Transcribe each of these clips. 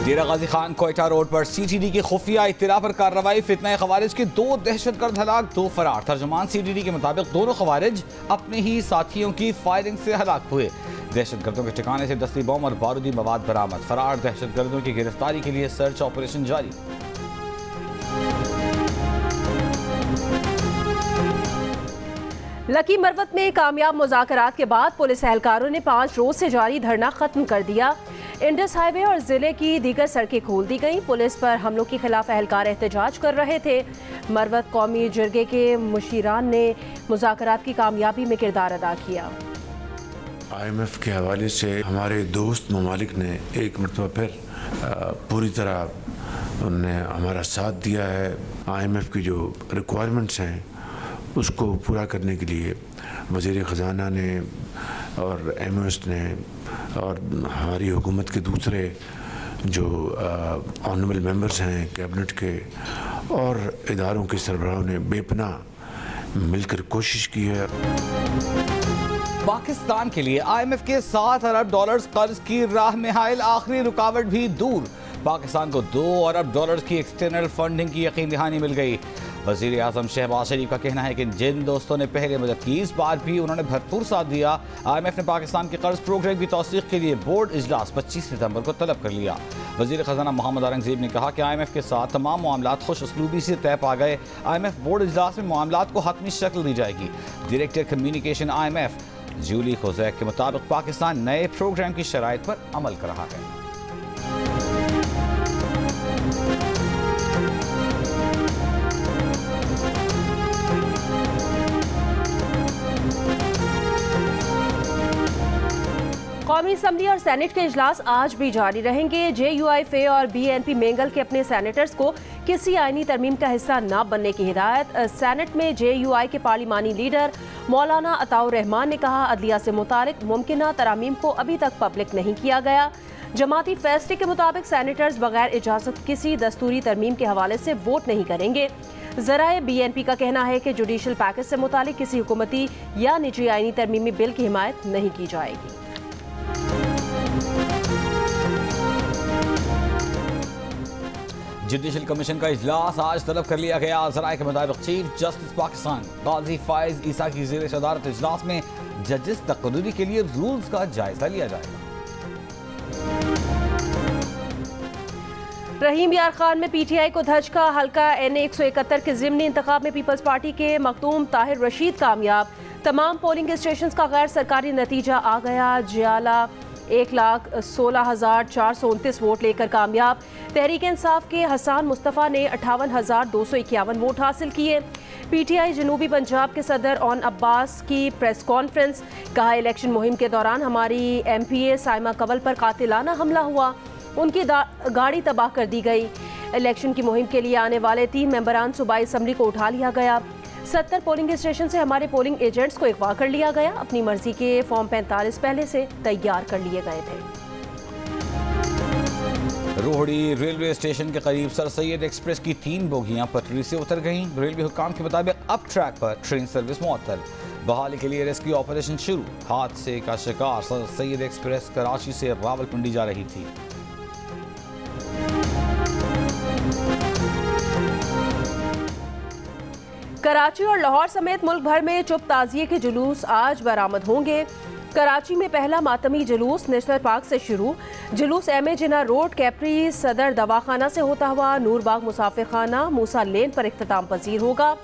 डेरा Ghazi Khan Quetta road पर CTD की खुफिया इत्तला पर कार्रवाई। फितना खवारिज के 2 दहशतगर्द हलाक, 2 फरार। तर्जुमान CTD के मुताबिक दोनों खवारिज अपने ही साथियों की फायरिंग से हलाक हुए। दहशतगर्दों के ठिकाने से दस्ती बम और बारूदी मवाद बरामद। फरार दहशतगर्दों की गिरफ्तारी के लिए सर्च ऑपरेशन जारी। लकी मरवत में कामयाब मुज़ाकरात के बाद पुलिस एहलकारों ने 5 रोज से जारी धरना खत्म कर दिया। इंडस हाईवे और जिले की दीगर सड़कें खोल दी गईं। पुलिस पर हमलों के खिलाफ एहलकार एहतजाज कर रहे थे। मरवत कौमी जिरगे के मुशीरान ने मुज़ाकरात की कामयाबी में किरदार अदा किया। IMF के हवाले से हमारे दोस्त ममालिक ने एक मरतबा फिर पूरी तरह उन्होंने हमारा साथ दिया है। IMF की जो रिक्वायरमेंट्स हैं उसको पूरा करने के लिए वज़ीर ख़जाना ने और MOS ने और हमारी हुकूमत के दूसरे जो ऑनरेबल मेंबर्स हैं कैबिनेट के और इदारों के सरबराहों ने बेपनाह मिलकर कोशिश की है। पाकिस्तान के लिए IMF के $7 अरब कर्ज की राह में हायल, आखिरी रुकावट भी दूर। पाकिस्तान को $2 अरब की एक्सटर्नल फंडिंग की यकीन दहानी मिल गई। वज़ीर आज़म शहबाज शरीफ का कहना है कि जिन दोस्तों ने पहले मदद की, इस बार भी उन्होंने भरपूर साथ दिया। IMF ने पाकिस्तान के कर्ज प्रोग्राम की तौसीक़ के लिए बोर्ड इजलास 25 सितंबर को तलब कर लिया। वज़ीर ख़जाना मोहम्मद औरंगज़ेब ने कहा कि IMF के साथ तमाम मामलात खुश उसलूबी से तय पा गए। IMF बोर्ड इजलास में मामलात को हतमी शक्ल दी जाएगी। डायरेक्टर कम्युनिकेशन IMF जूली खोजैक के मुताबिक पाकिस्तान नए प्रोग्राम की शराइत पर अमल कर रहा है। कौमी असम्बली और सेनेट के इजलास आज भी जारी रहेंगे। JUI और BNP मेंगल के अपने सेनेटर्स को किसी आईनी तरमीम का हिस्सा न बनने की हिदायत। सेनेट में JUI के पार्लिमानी लीडर मौलाना अताउर रहमान ने कहा, अदलिया से मुतालिक मुमकिना तरामीम को अभी तक पब्लिक नहीं किया गया। जमाती फैसले के मुताबिक सेनेटर्स बगैर इजाज़त किसी दस्तूरी तरमीम के हवाले से वोट नहीं करेंगे। ज़राए BNP का कहना है कि जुडिशल पैकेज से मुतालिक किसी हुकूमती या निजी आईनी तरमीमी बिल की हिमायत नहीं की जाएगी। जुडिशल कमीशन का इजलास आज तलब कर लिया गया। ज़राए के मुताबिक चीफ जस्टिस पाकिस्तान काजी फाइज ईसा की ज़ेर सदारत इजलास में जजेस तकर्री के लिए रूल्स का जायजा लिया जाएगा। रहीम यार खान में PTI को धचका, हल्का NA 171 के ज़िमनी इंतखाब में पीपल्स पार्टी के मखदूम ताहिर रशीद कामयाब। तमाम पोलिंग स्टेशन का गैर सरकारी नतीजा आ गया। जियाला 1,16,429 वोट लेकर कामयाब। तहरीक इंसाफ के हसान मुस्तफ़ा ने 58,251 वोट हासिल किए। PTI जनूबी पंजाब के सदर ऑन अब्बास की प्रेस कॉन्फ्रेंस, कहा इलेक्शन मुहिम के दौरान हमारी MPA साइमा कवल पर कातिलाना हमला हुआ, उनकी गाड़ी तबाह कर दी गई। इलेक्शन की मुहिम के लिए आने वाले 3 मेंबरान सूबाई असम्बली को उठा लिया गया। 70 पोलिंग स्टेशन से हमारे पोलिंग एजेंट्स को अगवा कर लिया गया। अपनी मर्जी के फॉर्म 45 पहले से तैयार कर लिए गए थे। रोहड़ी रेलवे स्टेशन के करीब सर सैयद एक्सप्रेस की 3 बोगियां पटरी से उतर गईं। रेलवे हुक्काम के मुताबिक अब ट्रैक पर ट्रेन सर्विस मुअत्तल। बहाली के लिए रेस्क्यू ऑपरेशन शुरू। हादसे का शिकार सर सैयद एक्सप्रेस कराची से रावलपिंडी जा रही थी। कराची और लाहौर समेत मुल्क भर में चुप ताजिए के जुलूस आज बरामद होंगे। कराची में पहला मातमी जुलूस नेशनल पार्क से शुरू। जुलूस MA जिना रोड, कैप्री सदर दवाखाना से होता हुआ नूरबाग मुसाफिर खाना, मूसा लेन पर इख्तिताम पजीर होगा।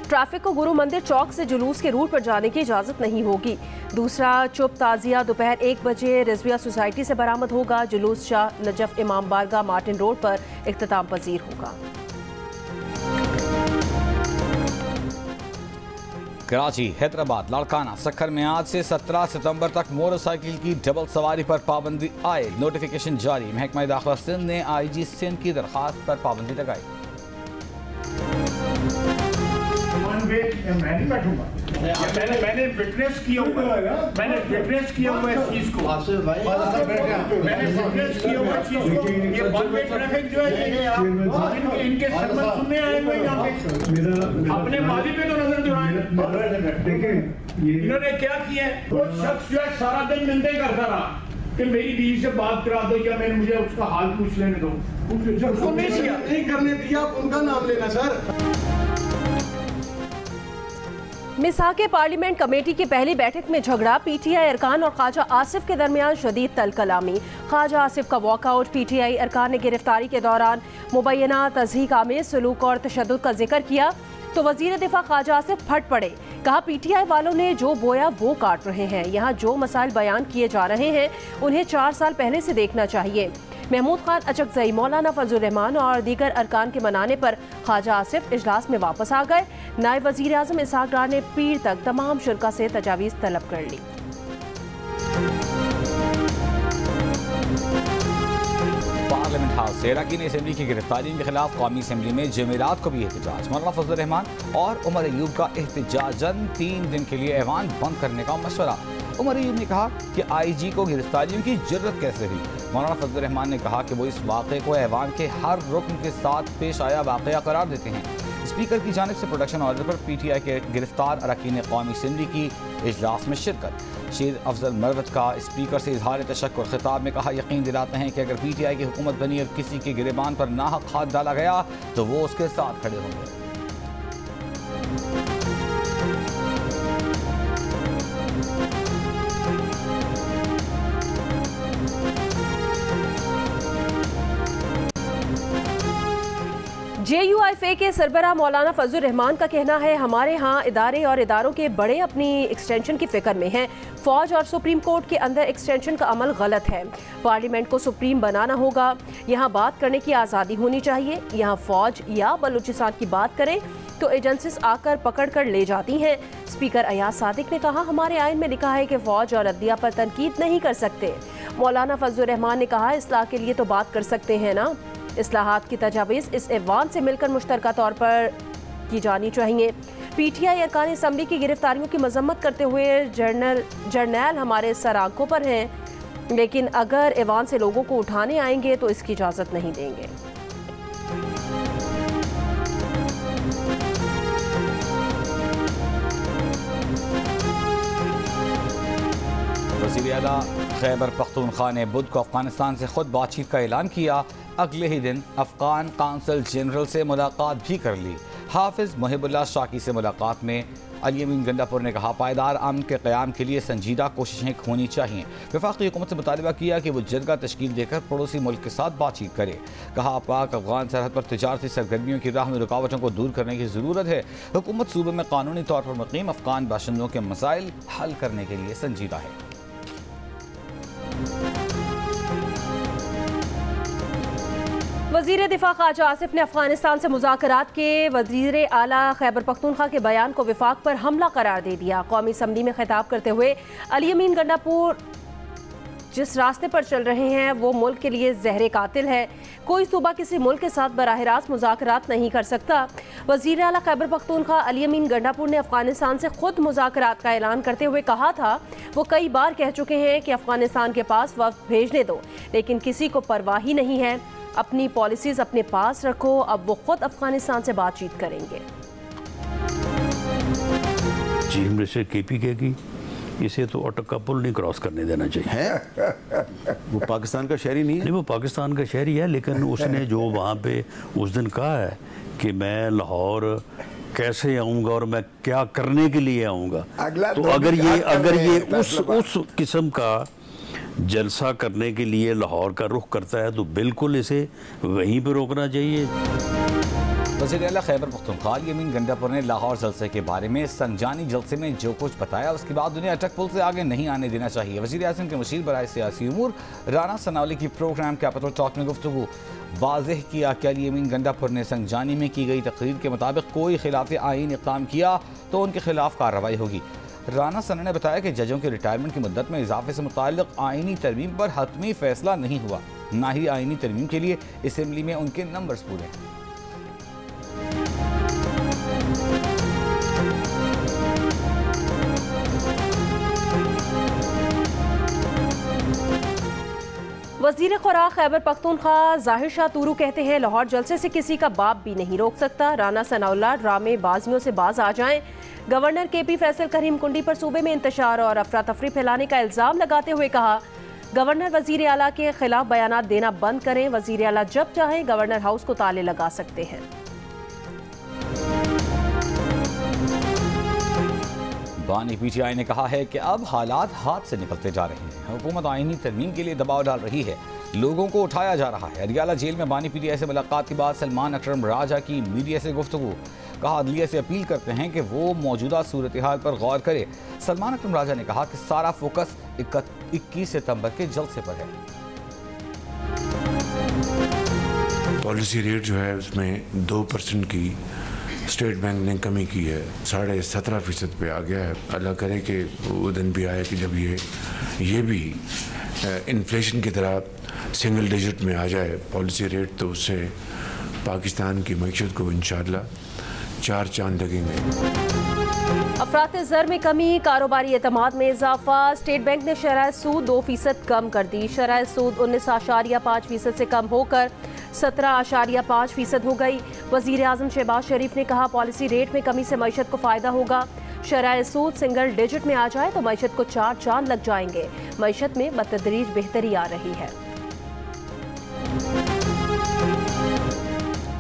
ट्रैफिक को गुरु मंदिर चौक से जुलूस के रूट पर जाने की इजाज़त नहीं होगी। दूसरा चुप ताजिया दोपहर 1 बजे रिजविया सोसाइटी से बरामद होगा। जुलूस शाह नजफ इमाम बारगाह मार्टिन रोड पर इख्तिताम पजीर होगा। कराची, हैदराबाद, लाड़काना, सखर में आज से 17 सितंबर तक मोटरसाइकिल की डबल सवारी पर पाबंदी आए। नोटिफिकेशन जारी। महकमा दाखिला सिंध ने IG सिंध की दरखास्त पर पाबंदी लगाई। मैंने फिटनेस किया हुआ है, मैंने फिटनेस किया हुआ है इस चीज को, मैंने फिटनेस किया हुआ चीज को। ये वन वे ट्रैफिक जो है इनके सरमन सुनने आए हुए यहाँ पे, अपने माली पे तो नजर दुराए। इन्होंने क्या किया है, वो शख्स जो है सारा दिन निंदे करता रहा, कि मेरी बीवी से बात करा दो या मैंने मुझे उसका हाल पूछ लेने दो। उसको नहीं करने दिया, आप उनका नाम लेना सर। मिसाके पार्लियामेंट कमेटी की पहली बैठक में झगड़ा, पीटीआई अरकान और ख्वाजा आसिफ के दरमियान शदीद तलकलामी। ख्वाजा आसिफ का वॉकआउट, पीटीआई अरकान ने गिरफ्तारी के दौरान मुबैना तज़हीक आमेज़ सलूक और तशद्दुद का जिक्र किया तो वज़ीर दिफा ख्वाजा आसिफ फट पड़े। कहा पीटीआई वालों ने जो बोया वो काट रहे हैं, यहाँ जो मसाइल बयान किए जा रहे हैं उन्हें 4 साल पहले से देखना चाहिए। महमूद खान अचकजई, मौलाना फजल रहमान और दीगर अरकान के मनाने पर ख्वाजा आसिफ इजलास में वापस आ गए। नायब वज़ीर आज़म इसहाक डार ने पीर तक तमाम शुरा से तजावीज़ तलब कर ली। पार्लियामेंट हाउस से अरकान असेंबली की गिरफ्तारियों के खिलाफ कौमी असेंबली में जमेरात को भी एहतजाज। मौलाना फजल रहमान और उमर अयूब का एहतजाजन 3 दिन के लिए ऐवान बंद करने का मशवरा। उमर अयूब ने कहा कि आईजी को गिरफ्तारियों की जरूरत कैसे हुई। मौलाना फजल रहमान ने कहा कि वो इस वाक़े को ऐवान के हर रुकन के साथ पेश आया वाक़या करार देते हैं। स्पीकर की जानिब से प्रोडक्शन ऑर्डर पर पीटीआई के गिरफ्तार अरकान कौमी असेंबली की इजलास में शिरकत। शेर अफजल मरवत का स्पीकर से इजहार तशक्कुर खिताब में कहा, यकीन दिलाते हैं कि अगर पीटीआई की हुकूमत बनी और किसी के गिरेबान पर नाहक हाथ डाला गया तो वो उसके साथ खड़े होंगे। JUIFA के सरबराह मौलाना फजल रहमान का कहना है, हमारे यहाँ इदारे और इदारों के बड़े अपनी एक्सटेंशन की फिक्र में हैं। फ़ौज और सुप्रीम कोर्ट के अंदर एक्सटेंशन का अमल गलत है। पार्लियामेंट को सुप्रीम बनाना होगा। यहाँ बात करने की आज़ादी होनी चाहिए। यहाँ फ़ौज या बलूचिस्तान की बात करें तो एजेंसीज आकर पकड़ कर ले जाती हैं। स्पीकर अयाज सादिक ने कहा, हमारे आइन में लिखा है कि फ़ौज और अदलिया पर तनकीद नहीं कर सकते। मौलाना फजल रहमान ने कहा, इस्लाह के लिए तो बात कर सकते हैं ना। इस्लाहात की तजावीज़ इस ऐवान से मिलकर मुश्तरका तौर पर की जानी चाहिए। पीटीआई अरकान असम्बली की गिरफ्तारियों की मजम्मत करते हुए जर्नैल हमारे सर आंखों पर हैं, लेकिन अगर ऐवान से लोगों को उठाने आएंगे तो इसकी इजाज़त नहीं देंगे। वज़ीर आला खैबर पख्तूनख्वा ने बुध को अफगानिस्तान से खुद बातचीत का ऐलान किया। अगले ही दिन अफगान काउंसिल जनरल से मुलाकात भी कर ली। हाफिज मुहिबुल्लाह शाकी से मुलाकात में अली अमीन गंडापुर ने कहा, पायदार अमन के क़याम के लिए संजीदा कोशिशें होनी चाहिए। वफाकी हुकूमत से मुतालबा किया कि वो जरगा तश्कील देकर पड़ोसी मुल्क के साथ बातचीत करे। कहा, पाक अफगान सरहद पर तिजारती सरगर्मियों की राह में रुकावटों को दूर करने की ज़रूरत है। हुकूमत सूबे में कानूनी तौर पर मुक़ीम अफगान बाशिंदों के मसाइल हल करने के लिए संजीदा है। वज़ीर दिफा ख्वाजा आसिफ ने अफगानिस्तान से मुज़ाकरात के वज़ीर आला खैबर पख्तूनख्वा के बयान को विफाक पर हमला करार दे दिया। कौमी असम्बली में खिताब करते हुए अली अमीन गंडापुर जिस रास्ते पर चल रहे हैं वो मुल्क के लिए ज़हर कातिल है। कोई सूबा किसी मुल्क के साथ बराह रास्त मुज़ाकरात नहीं कर सकता। वज़ीर आला खैबर पख्तूनख्वा अली अमीन गंडापुर ने अफगानिस्तान से खुद मुज़ाकरात का ऐलान करते हुए कहा था, वो कई बार कह चुके हैं कि अफगानिस्तान के पास वक्त भेजने दो, लेकिन किसी को परवाह ही नहीं है। अपनी पॉलिसीज़ अपने पास रखो। अब वो खुद अफगानिस्तान से बातचीत करेंगे। चीफ मिनिस्टर केपी कहेगी इसे तो अटक का पुल नहीं क्रॉस करने देना चाहिए। वो पाकिस्तान का शहरी नहीं है। नहीं, वो पाकिस्तान का शहरी है, लेकिन उसने जो वहाँ पे उस दिन कहा है कि मैं लाहौर कैसे आऊँगा और मैं क्या करने के लिए आऊँगा, तो अगर ये उस किस्म का जलसा करने के लिए लाहौर का रुख करता है तो बिल्कुल इसे वहीं पर रोकना चाहिए। वज़ीर आला खैबर पख्तूनख्वा अली अमीन गंडापुर ने लाहौर जलसे के बारे में संजानी जलसे में जो कुछ बताया उसके बाद उन्हें अटक पुल से आगे नहीं आने देना चाहिए। वज़ीर आज़म के मुशीर बराए सियासी उमूर राना सनावली की प्रोग्राम कैपिटल टॉक में गुफ्तगू वाज़ेह किया कि अली अमीन गंडापुर ने संजानी में की गई तकरीर के मुताबिक कोई खिलाफ आईन इक़दाम किया तो उनके खिलाफ कार्रवाई होगी। राना सना ने बताया कि जजों के रिटायरमेंट की मुद्दत में इजाफे से मुताल्लिक आइनी तरमीम पर हतमी फैसला नहीं हुआ, ना ही आइनी तरमीम के लिए असेंबली में उनके नंबर्स पूरे हैं। वज़ीर खुराक खैबर पख्तूनख्वा ज़ाहिर शाह तूरू कहते हैं, लाहौर जलसे से किसी का बाप भी नहीं रोक सकता। राना सनाउल्लाह ड्रामे बाजियों से बाज आ जाएं। गवर्नर केपी फैसल करीम कुंडी पर सूबे में इंतशार और अफरा तफरी फैलाने का इल्ज़ाम लगाते हुए कहा, गवर्नर वजीर आला के खिलाफ बयानात देना बंद करें। वजीर आला जब चाहें गवर्नर हाउस को ताले लगा सकते हैं। बानी पीटीआई ने कहा है कि अब हालात हाथ से निकलते जा रहे हैं। हुकूमत आईनी तरमीम के लिए दबाव डाल रही है, लोगों को उठाया जा रहा है। अडियाला जेल में बानी पीटीआई से मुलाकात के बाद सलमान अकरम राजा की मीडिया से गुफ्तगू। कहा अदलिया से अपील करते हैं कि वो मौजूदा सूरत हाल पर गौर करे। सलमान अकरम राजा ने कहा कि सारा फोकस 21 सितंबर के जलसे पर है। पॉलिसी रेट जो है उसमें 2% की स्टेट बैंक ने कमी की है, 17.5% पे आ गया है। अल्लाह करे कि वो दिन भी आए कि जब ये भी इन्फ्लेशन की तरह सिंगल डिजिट में आ जाए पॉलिसी रेट, तो उससे पाकिस्तान की मईशत को इंशाअल्लाह 4 चांद लगेंगे। अफरात ज़र में कमी, कारोबारी एतमाद में इजाफा। स्टेट बैंक ने शरह सूद 2% कम कर दी। शरह सूद 19.5% से कम होकर 17.5% हो गई। वज़ीर आज़म शहबाज शरीफ ने कहा पॉलिसी रेट में कमी से मईशत को फ़ायदा होगा। शरह सूद सिंगल डिजिट में आ जाए तो मईशत को 4 चांद लग जाएंगे। मईशत में बतदरीज बेहतरी आ रही है।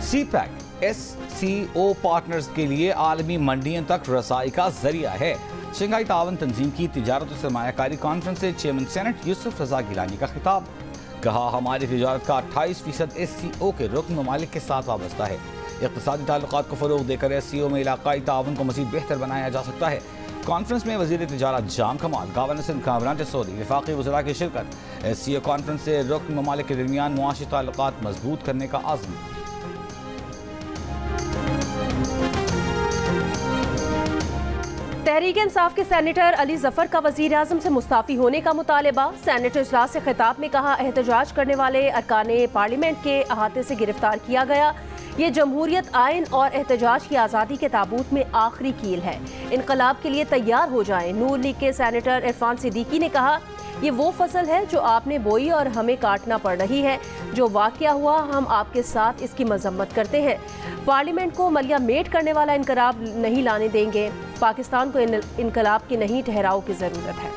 CPEC SCO पार्टनर्स के लिए आलमी मंडियों तक रसाई का जरिया है। शंघाई तावन तंजीम की तिजारत और सरमायाकारी कॉन्फ्रेंस से चेयरमैन सेनेट यूसुफ रजा गिलानी का खिताब। कहा हमारी तिजारत का 28% SCO के रुकन ममालिक के साथ वाबस्ता है। इक़्तिसादी ताल्लुकात को फ़रोग़ देकर SCO में इलाक़ाई ताउन को मज़ीद बेहतर बनाया जा सकता है। कॉन्फ्रेंस में वज़ीर तिजारत जाम कमाल, गवर्नर सिंध कामरान जसौदी, वफ़ाक़ी वज़रा की शिरकत। SCO कॉन्फ्रेंस से रुकन ममालिक के दरमियान मुआशी ताल्लुकात मजबूत करने का आज़म। तहरीक इंसाफ के सेनेटर अली जफर का वज़ीर आज़म से मुस्ताफ़ी होने का मुतालबा। सेनेट इजलास से खिताब में कहा एहतजाज करने वाले अरकाने पार्लियामेंट के अहाते से गिरफ्तार किया गया। ये जमहूरियत आइन और एहतजाज की आज़ादी के ताबूत में आखिरी कील है। इनकलाब के लिए तैयार हो जाएं। नूर लीग के सेनेटर इरफान सिद्दीकी ने कहा ये वो फसल है जो आपने बोई और हमें काटना पड़ रही है। जो वाक़या हुआ हम आपके साथ इसकी मजम्मत करते हैं। पार्लियामेंट को मलिया मेट करने वाला इनकलाब नहीं लाने देंगे। पाकिस्तान को इनकलाब के नहीं ठहराव की ज़रूरत है।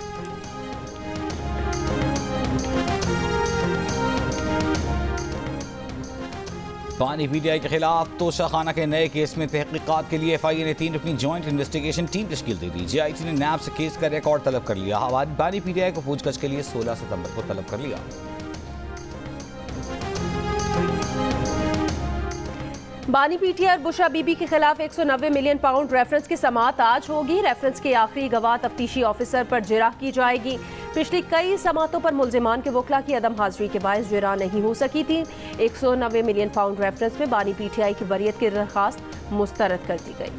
बानी पीटीआई के खिलाफ तोशाखाना के नए केस में तहकीकात के लिए FIA ने 3 रुकनी जॉइंट इन्वेस्टिगेशन टीम तश्कील दे दी। JIT ने नैब से केस का रिकॉर्ड तलब कर लिया। बानी पीटीआई को पूछताछ के लिए 16 सितंबर को तलब कर लिया। बानी पीटीआई और बुशरा बीबी के खिलाफ 190 मिलियन पाउंड रेफरेंस की समाअत आज होगी। रेफरेंस के आखिरी गवाह तफ्तीशी ऑफिसर पर जिरह की जाएगी। पिछली कई समाअतों पर मुल्जिमान के वकला की अदम हाजिरी के बायस जिरह नहीं हो सकी थी। 190 मिलियन पाउंड रेफरेंस में बानी पीटीआई की बरियत की दरख्वास्त मुस्तरद कर दी गई।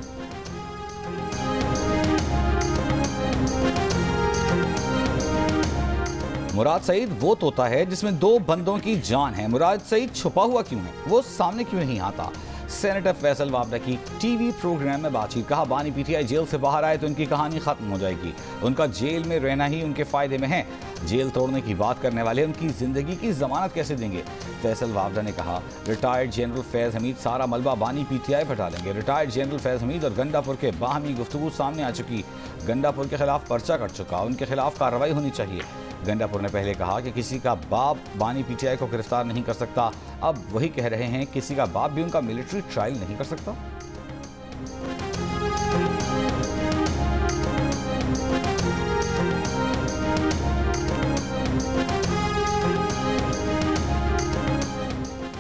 मुराद सईद वो तोता है जिसमें 2 बंदों की जान है। मुराद सईद छुपा हुआ क्यों है, वो सामने क्यों नहीं आता। सेनेटर फैसल वाबडा की टीवी प्रोग्राम में बातचीत। कहा बानी पीटीआई जेल से बाहर आए तो उनकी कहानी खत्म हो जाएगी। उनका जेल में रहना ही उनके फायदे में है। जेल तोड़ने की बात करने वाले उनकी जिंदगी की जमानत कैसे देंगे। फैसल वाबडा ने कहा रिटायर्ड जनरल फैज हमीद सारा मलबा बानी पीटीआई पर डालेंगे। रिटायर्ड जनरल फैज हमीद और गंडापुर के बाहमी गुफ्तगू सामने आ चुकी। गंडापुर के खिलाफ पर्चा कट चुका, उनके खिलाफ कार्रवाई होनी चाहिए। गंडापुर ने पहले कहा कि किसी का बाप बानी पीटीआई को गिरफ्तार नहीं कर सकता। अब वही कह रहे हैं किसी का बाप भी उनका मिलिट्री ट्रायल नहीं कर सकता।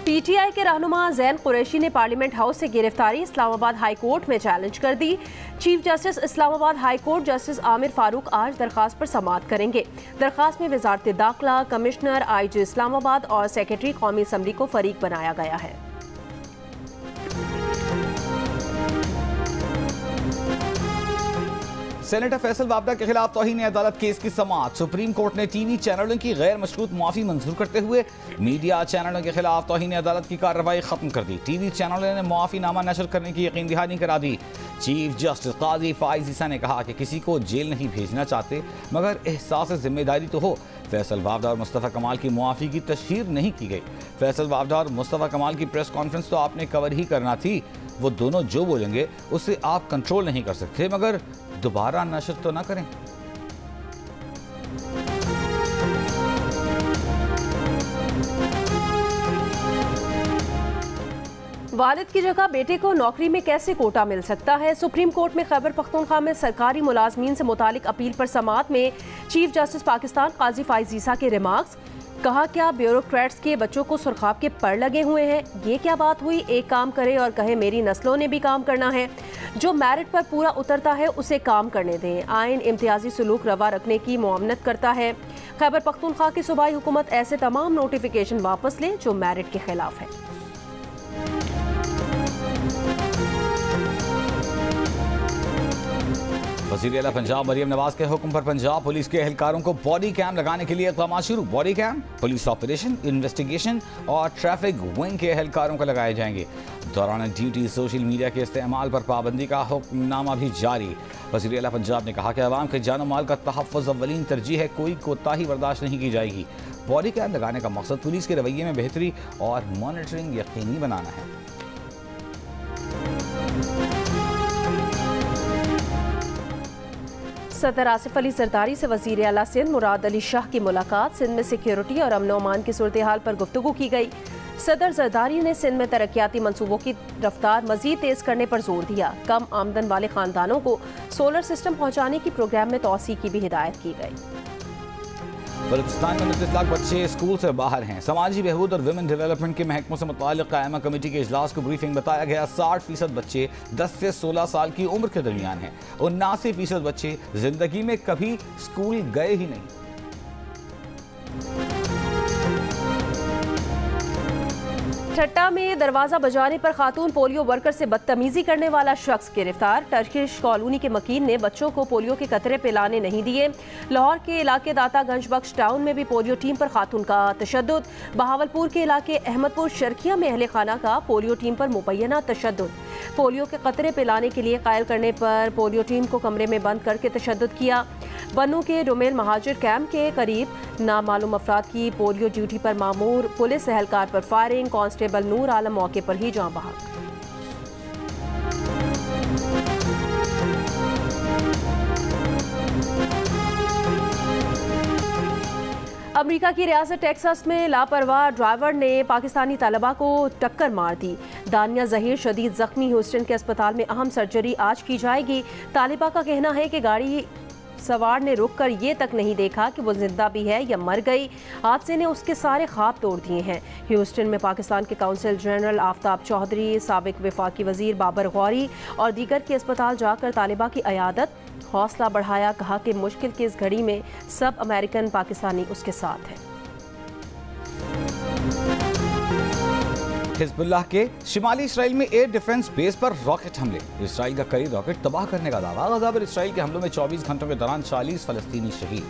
पीटीआई के रहनुमा जैन कुरैशी ने पार्लियामेंट हाउस से गिरफ्तारी इस्लामाबाद हाई कोर्ट में चैलेंज कर दी। Chief justice Islamabad high court justice Aamir Farooq आज दरखास्त पर समाअत करेंगे। दरखास्त में वजारत दाखिला, कमिश्नर, IG इस्लामाबाद और सेक्रेटरी कौमी असम्बली को फरीक बनाया गया है। सेनेटर फैसल वाबडा के खिलाफ तौहीन अदालत केस की समाअत। सुप्रीम कोर्ट ने टीवी चैनलों की गैर मशरूत मुआफी मंजूर करते हुए मीडिया चैनलों के खिलाफ तौहीन अदालत की कार्रवाई खत्म कर दी। टीवी चैनलों ने मुआफीनामा नशर करने की यकीन दहानी करा दी। चीफ जस्टिस काजी फाइज ईसा ने कहा कि किसी को जेल नहीं भेजना चाहते मगर एहसास जिम्मेदारी तो हो। फैसल वाबडा और मुस्तफ़ा कमाल की मुआफ़ी की तशहीर नहीं की गई। फैसल वाबडा और मुस्तफ़ा कमाल की प्रेस कॉन्फ्रेंस तो आपने कवर ही करना थी। वो दोनों जो बोलेंगे उससे आप कंट्रोल नहीं कर सकते, मगर दोबारा नशर तो ना करें। वालिद की जगह बेटे को नौकरी में कैसे कोटा मिल सकता है? सुप्रीम कोर्ट में खैबर पख्तूनख्वा में सरकारी मुलाजमीन से मुतालिक अपील पर समाअत में चीफ जस्टिस पाकिस्तान काजी फाइज ईसा के रिमार्क्स। कहा, क्या ब्यूरोक्रेट्स के बच्चों को सुरखाब के पड़ लगे हुए हैं? ये क्या बात हुई? एक काम करे और कहे मेरी नस्लों ने भी काम करना है। जो मेरिट पर पूरा उतरता है उसे काम करने दें। आइन इम्तियाजी सलूक रवा रखने की मुआवनत करता है। खैबर पख्तूनख्वा की सूबाई हुकूमत ऐसे तमाम नोटिफिकेशन वापस ले जो मेरिट के खिलाफ है। वज़ीर आला पंजाब मरियम नवाज के हुक्म पर पंजाब पुलिस के एहलकारों को बॉडी कैम लगाने के लिए इक़दाम शुरू। Body cam police operation, investigation और ट्रैफिक विंग के एहलकारों को लगाए जाएंगे। दौरान ड्यूटी सोशल मीडिया के इस्तेमाल पर पाबंदी का हुक्मनामा भी जारी। वज़ीर आला पंजाब ने कहा कि अवाम के जान माल का तहफ़्फ़ुज़ अव्वलीन तरजीह है, कोई कोताही बर्दाश्त नहीं की जाएगी। बॉडी कैम लगाने का मकसद पुलिस के रवैये में बेहतरी और मॉनिटरिंग यकीनी बनाना है। सदर आसिफ अली जरदारी से वज़ीर आला सिंध मुराद अली शाह की मुलाकात। सिंध में सिक्योरिटी और अमन अमान की सूरत हाल पर गुफ्तगू की गई। सदर जरदारी ने सिंध में तरक्याती मंसूबों की रफ्तार मजीद तेज करने पर जोर दिया। कम आमदन वाले खानदानों को सोलर सिस्टम पहुँचाने की प्रोग्राम में तोसी की भी हिदायत की गई। बलूचिस्तान में 29 लाख बच्चे स्कूल से बाहर हैं। समाजी बहबूद और विमेन डेवलपमेंट के महकमों से मुताल्लिक़ कायमा कमेटी के इजलास को ब्रीफिंग बताया गया। 60% बच्चे 10 से 16 साल की उम्र के दरमियान हैं। 79% बच्चे जिंदगी में कभी स्कूल गए ही नहीं। ठट्टा में दरवाजा बजाने पर खातून पोलियो वर्कर से बदतमीजी करने वाला शख्स गिरफ्तार। टर्किश कॉलोनी के मकीन ने बच्चों को पोलियो के कतरे पिलाने नहीं दिए। लाहौर के इलाके दातागंज बख्श टाउन में भी पोलियो टीम पर खातून का तशद्दुद। बहावलपुर के इलाके अहमदपुर शर्किया में अहले खाना का पोलियो टीम पर मुबैना तशद्दुद। पोलियो के कतरे पिलाने के लिए कायल करने पर पोलियो टीम को कमरे में बंद करके तशद्दुद किया। बन्नू के डोमेल महाजिर कैंप के करीब नामालूम अफराद की पोलियो ड्यूटी पर मामूर पुलिस एहलकार पर फायरिंग। कांस्टेबल नूर आलम मौके पर ही जान बहक। अमेरिका की रियासत टेक्सास में लापरवाह ड्राइवर ने पाकिस्तानी तलबा को टक्कर मार दी। दानिया जहीर शदीद जख्मी। ह्यूस्टन के अस्पताल में अहम सर्जरी आज की जाएगी। तालिबा का कहना है कि गाड़ी सवार ने रुक कर ये तक नहीं देखा कि वो जिंदा भी है या मर गई। हादसे ने उसके सारे ख्वाब तोड़ दिए हैं। ह्यूस्टन में पाकिस्तान के काउंसिल जनरल आफ्ताब चौधरी, साबिक वफाकी वजीर बाबर गौरी और दीगर के अस्पताल जाकर तालिबा की अयादत, हौसला बढ़ाया। कहा कि मुश्किल की इस घड़ी में सब अमेरिकन पाकिस्तानी उसके साथ हैं। हिजबुल्लाह के शिमाली इसराइल में एयर डिफेंस बेस पर रॉकेट हमले। इसराइल का कई रॉकेट तबाह करने का दावा। गजा पर इसराइल के हमलों में 24 घंटों के दौरान 40 फलस्तीनी शहीद।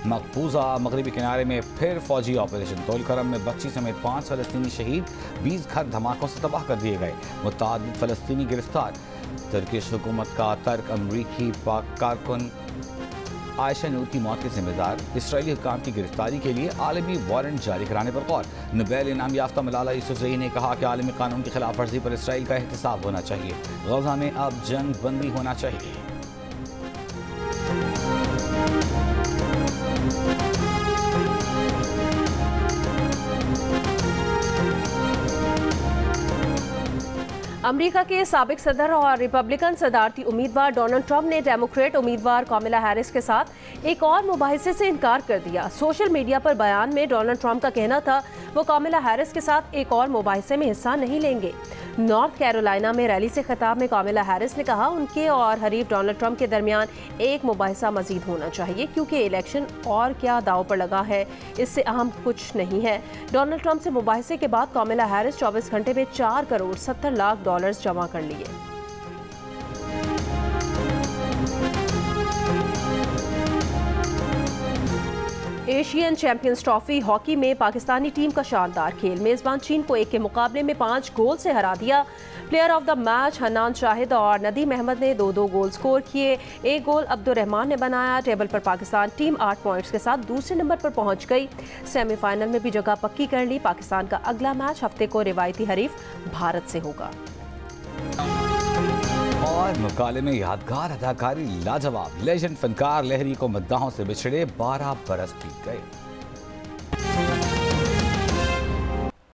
मकबूजा मगरबी किनारे में फिर फौजी ऑपरेशन। तोलकरम में बच्ची समेत 5 फलस्तीनी शहीद। 20 घर धमाकों से तबाह कर दिए गए। मुतअद्दिद फलस्तीनी गिरफ्तार। तुर्किश हुकूमत का तर्क अमरीकी पाक कारकुन आयशा नूर की मौत के जिम्मेदार। इसराइली हुकाम की गिरफ्तारी के लिए आलमी वारंट जारी कराने पर गौर। नोबेल इनाम याफ्ता मलाला यूसुफजई ने कहा कि आलमी कानून की खिलाफ वर्जी पर इसराइल का एहतसाब होना चाहिए। गजा में अब जंग बंदी होना चाहिए। अमेरिका के साबिक सदर और रिपब्लिकन सदारती उम्मीदवार डोनाल्ड ट्रंप ने डेमोक्रेट उम्मीदवार कामिला हैरिस के साथ एक और मुबाहिसे से इनकार कर दिया। सोशल मीडिया पर बयान में डोनाल्ड ट्रंप का कहना था वो कामिला हैरिस के साथ एक और मुबाहिसे में हिस्सा नहीं लेंगे। नॉर्थ कैरोलिना में रैली से खिताब में कामिला हैरिस ने कहा उनके और हरीफ डोनाल्ड ट्रंप के दरमियान एक मुबाहिसा मजीद होना चाहिए, क्योंकि इलेक्शन और क्या दाव पर लगा है, इससे अहम कुछ नहीं है। डोनाल्ड ट्रंप से मुबाहिसे के बाद कामिला हैरिस 24 घंटे में $4 करोड़ 70 लाख जमा कर लिए। एशियन चैंपियंस ट्रॉफी हॉकी में पाकिस्तानी टीम का शानदार खेल। मेजबान चीन को 1 के मुकाबले में 5 गोल से हरा दिया। Player of the match Hannan Shahid और नदीम अहमद ने 2-2 गोल स्कोर किए। 1 गोल अब्दुर्रहमान ने बनाया। टेबल पर पाकिस्तान टीम 8 पॉइंट्स के साथ दूसरे नंबर पर पहुंच गई। सेमीफाइनल में भी जगह पक्की कर ली। पाकिस्तान का अगला मैच हफ्ते को रिवायती हरीफ भारत से होगा। और मुकाले में यादगार अदाकारी लाजवाब। लेजेंड फनकार लहरी को मद्दाहों से बिछड़े 12 बरस बीत गए।